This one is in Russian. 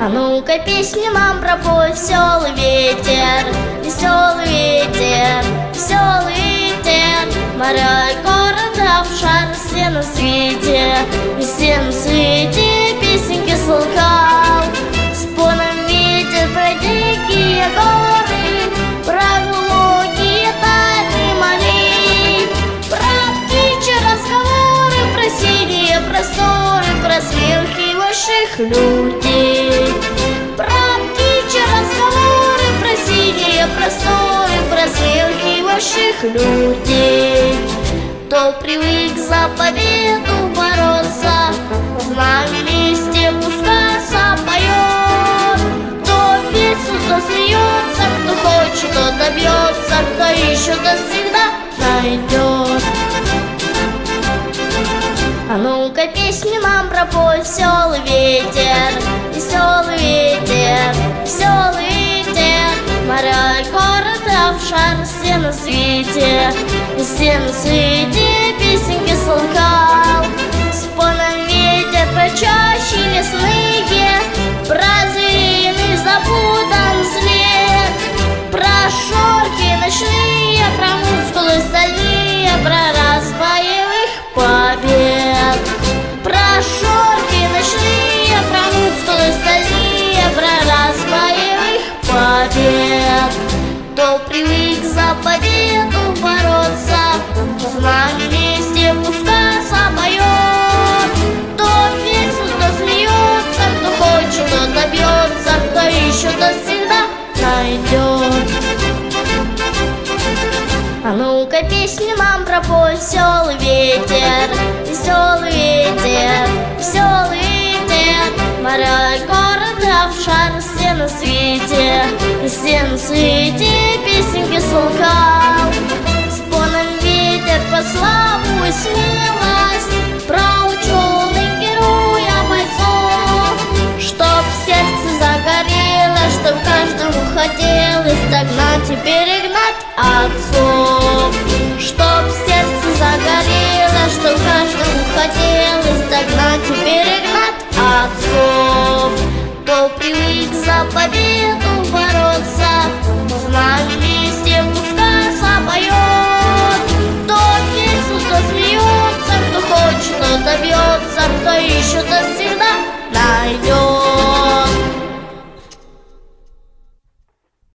А ну-ка песню нам пропой, веселый ветер, веселый ветер, веселый ветер. Моря и города в шар, все на свете, и все на свете песенки слыхал. Споном ветер про дикие горы, про глубокие тайны морей, про птичьи разговоры, про синие просторы, про сверхивших людей. Про птичьи разговоры, про синие просторы, про сверхивших людей. Кто привык за победу бороться, с нами вместе пускаться поет. Кто песню, кто смеется, кто хочет, кто добьется, кто ищет, тот всегда найдет. А ну-ка песню нам пропой, веселый ветер, веселый ветер, веселый ветер. Моря и города в шар, все на свете, и все на свете песенки слыхал. Споном ветер про чащи лесные, про звериный запутан след, про шорки ночные, про мускулы стальные, про раз боевых побед. Про шорки ночные, про мускулы стальные, про раз боевых побед. Кто привык за победу бороться, с нами вместе пускаться поет. Кто песню, кто смеется, кто хочет, кто добьется, кто ищет, тот всегда найдет. А ну-ка песню нам пропой, веселый ветер, веселый ветер, веселый ветер. Моря и города в шар, все на свете, и все на свете песенки слыхал. Споном ветер про славу и смелость, про ученых героя бойцов. Чтоб сердце загорело, чтоб каждому хотелось догнать и перегнать